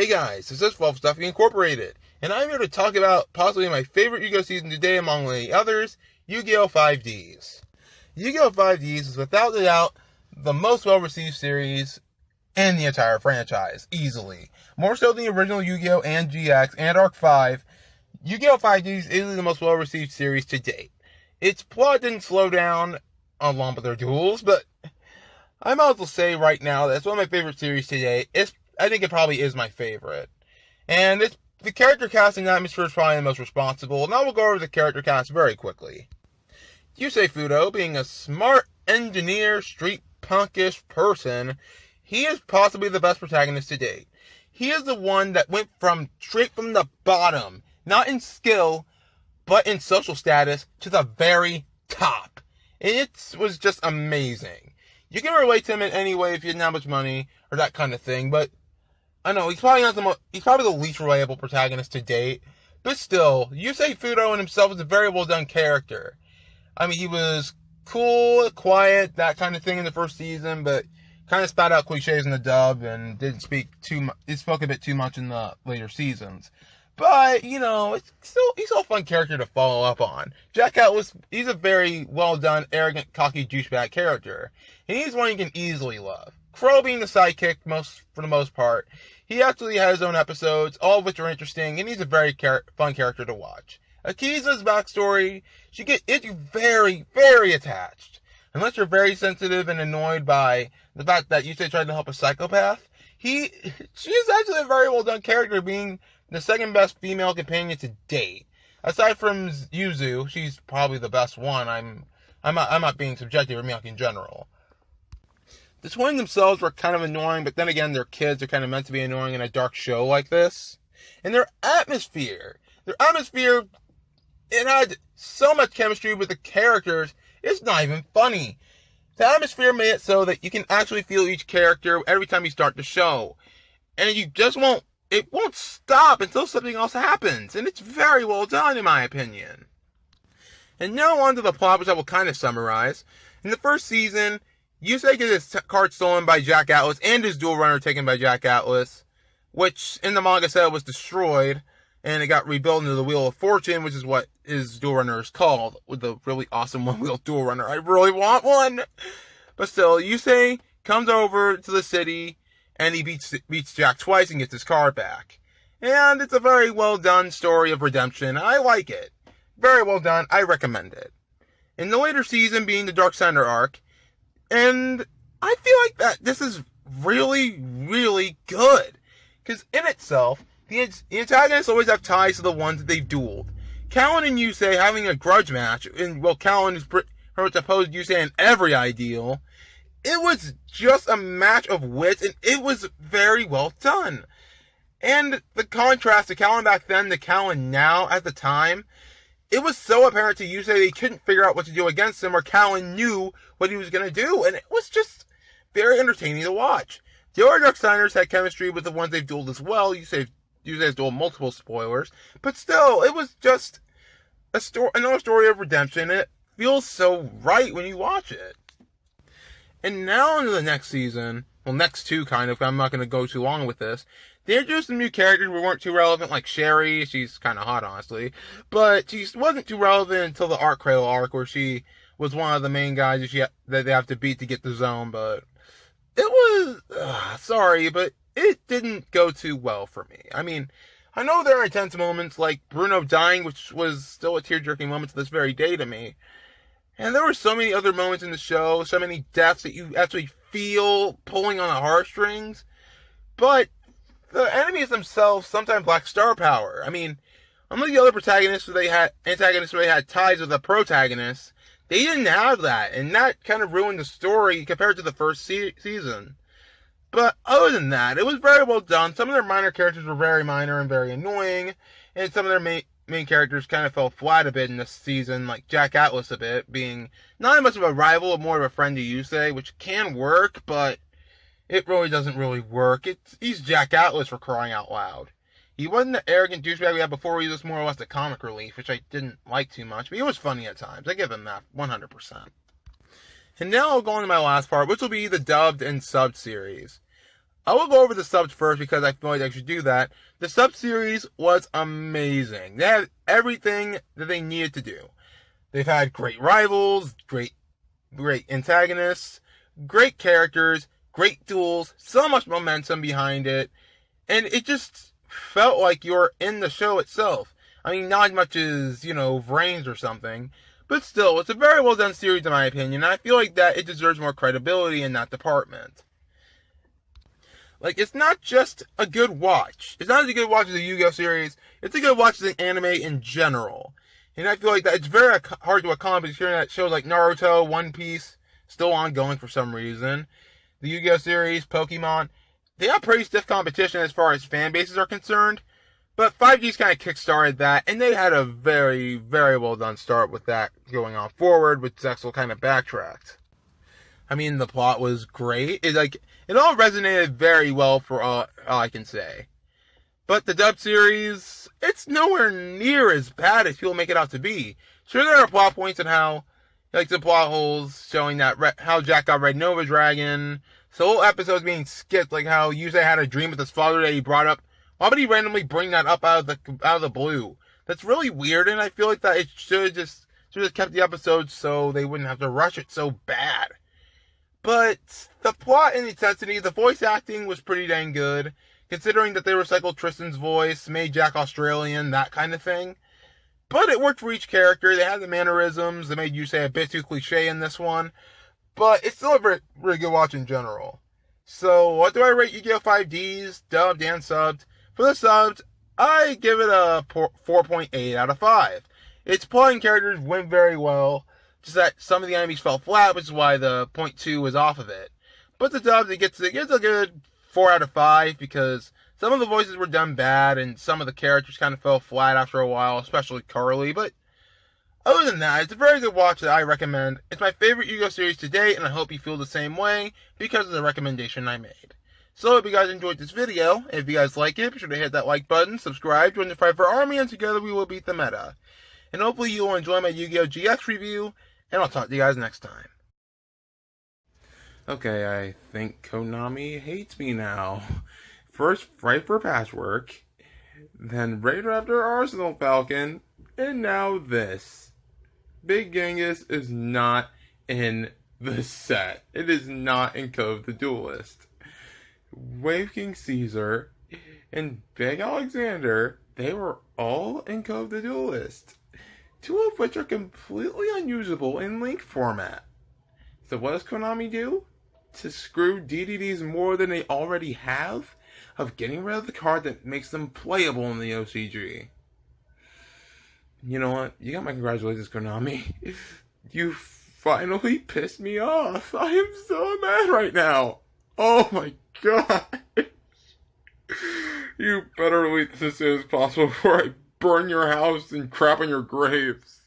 Hey guys, this is Wolf Stuffing Incorporated, and I'm here to talk about possibly my favorite Yu-Gi-Oh! Season today among many others, Yu-Gi-Oh! 5D's. Yu-Gi-Oh! 5D's is without a doubt the most well-received series in the entire franchise, easily. More so than the original Yu-Gi-Oh! And GX and Arc 5, Yu-Gi-Oh! 5D's is easily the most well-received series to date. Its plot didn't slow down along with their duels, but I might as well say right now that it's one of my favorite series today. I think it probably is my favorite. And the character casting atmosphere is probably the most responsible. Now we'll go over the character cast very quickly. Yusei Fudo, being a smart engineer, street punkish person, he is possibly the best protagonist to date. He is the one that went straight from the bottom, not in skill, but in social status, to the very top. And it was just amazing. You can relate to him in any way if you didn't have much money, or that kind of thing, but I know, he's probably the least relatable protagonist to date, but still, Yusei Fudo in himself is a very well done character. I mean, he was cool, quiet, that kind of thing in the first season, but kind of spat out cliches in the dub and didn't speak he spoke a bit too much in the later seasons. But, he's still a fun character to follow up on. Jack Atlas, he's a very well done, arrogant, cocky douchebag character, and he's one you can easily love. Crow being the sidekick for the most part, he actually has his own episodes, all of which are interesting, and he's a very fun character to watch. Akiza's backstory, it's very, very attached. Unless you're very sensitive and annoyed by the fact that Yusei tried to help a psychopath, she's actually a very well done character, being the second best female companion to date. Aside from Yuzu, she's probably the best one. I'm not being subjective, I'm talking in general. The twins themselves were kind of annoying, but then again, their kids are kind of meant to be annoying in a dark show like this. And their atmosphere, it had so much chemistry with the characters, it's not even funny. The atmosphere made it so that you can actually feel each character every time you start the show. And it won't stop until something else happens. And it's very well done, in my opinion. And now on to the plot, which I will kind of summarize. In the first season, Yusei gets his card stolen by Jack Atlas and his dual runner taken by Jack Atlas, which in the manga said was destroyed, and it got rebuilt into the Wheel of Fortune, which is what his dual runner is called, with the really awesome one-wheel dual runner. I really want one! But still, Yusei comes over to the city, and he beats Jack twice and gets his card back. And it's a very well done story of redemption. I like it. Very well done. I recommend it. In the later season, being the Dark Center arc, and I feel like that this is really, really good. Because in itself, the antagonists always have ties to the ones that they've dueled. Callan and Yusei having a grudge match, and Callan is opposed Yusei in every ideal. It was just a match of wits, and it was very well done. And the contrast to Callan back then to Callan now at the time, it was so apparent to Yusei they couldn't figure out what to do against him, or Callan knew what he was going to do, and it was just very entertaining to watch. The other Dark Signers had chemistry with the ones they've dueled as well. Yusei's dueled multiple spoilers, but still, it was just another story of redemption, and it feels so right when you watch it. And now into the next season, well, next two kind of, I'm not going to go too long with this. They introduced some new characters who weren't too relevant, like Sherry. She's kind of hot, honestly. But she wasn't too relevant until the Arc Cradle arc, where she was one of the main guys that they have to beat to get the zone. But it was, sorry, but it didn't go too well for me. I mean, I know there are intense moments like Bruno dying, which was still a tear-jerking moment to this very day to me. And there were so many other moments in the show, so many deaths that you actually feel pulling on the heartstrings. But the enemies themselves sometimes lack star power. I mean, unlike the other antagonists where they had ties with the protagonists, they didn't have that, and that kind of ruined the story compared to the first season. But other than that, it was very well done. Some of their minor characters were very minor and very annoying, and some of their main characters kind of fell flat a bit in this season, like Jack Atlas a bit, being not much of a rival, but more of a friend to Yusei, which can work, but it really doesn't really work. He's Jack Atlas, for crying out loud. He wasn't the arrogant douchebag we had before. He was more or less the comic relief, which I didn't like too much, but he was funny at times. I give him that 100%. And now I'll go on to my last part, which will be the dubbed and subbed series. I will go over the subs first because I feel like I should do that. The sub series was amazing. They had everything that they needed to do. They've had great rivals, great antagonists, great characters, great duels, so much momentum behind it, and it just felt like you're in the show itself. I mean, not as much as, Vrains or something, but still, it's a very well done series in my opinion, and I feel like that it deserves more credibility in that department. Like, it's not just a good watch. It's not as a good watch as a Yu-Gi-Oh! Series. It's a good watch as an anime in general. And I feel like that it's very hard to accomplish hearing that shows like Naruto, One Piece, still ongoing for some reason. The Yu-Gi-Oh! Series, Pokemon, they have pretty stiff competition as far as fan bases are concerned. But 5D's kind of kickstarted that, and they had a very, very well done start with that going on forward, which Zexel kind of backtracked. I mean, the plot was great. It all resonated very well for all I can say. But the dub series, it's nowhere near as bad as people make it out to be. Sure, there are plot points and how, like the plot holes showing that how Jack got Red Nova Dragon. So whole episodes being skipped, like how Yusei had a dream with his father that he brought up. Why would he randomly bring that up out of the blue? That's really weird, and I feel like that it should have just kept the episodes so they wouldn't have to rush it so bad. But the plot and the intensity, the voice acting was pretty dang good, considering that they recycled Tristan's voice, made Jack Australian, that kind of thing. But it worked for each character. They had the mannerisms. They made Yusei a bit too cliche in this one. But it's still a very, very good watch in general. So, what do I rate Yu-Gi-Oh! 5Ds, dubbed and subbed? For the subs, I give it a 4.8 out of 5. Its plot and characters went very well. Just that some of the enemies fell flat, which is why the 0.2 was off of it. But the dubs, it gets a good 4 out of 5 because some of the voices were done bad and some of the characters kind of fell flat after a while, especially Carly. But other than that, it's a very good watch that I recommend. It's my favorite Yu-Gi-Oh! Series to date, and I hope you feel the same way because of the recommendation I made. So if you guys enjoyed this video, if you guys like it, be sure to hit that like button, subscribe, join the 5 Army, and together we will beat the meta. And hopefully you will enjoy my Yu-Gi-Oh! GX review, and I'll talk to you guys next time. Okay, I think Konami hates me now. First, Fight for Patchwork, then Raid Raptor Arsenal Falcon, and now this. Big Genghis is not in the set. It is not in Cove the Duelist. Wave King Caesar and Big Alexander, they were all in Cove the Duelist. 2 of which are completely unusable in Link format. So what does Konami do? To screw DDDs more than they already have? Of getting rid of the card that makes them playable in the OCG. You know what? You got my congratulations, Konami. You finally pissed me off. I am so mad right now. Oh my god. You better delete this as soon as possible before I burn your house and crap on your graves.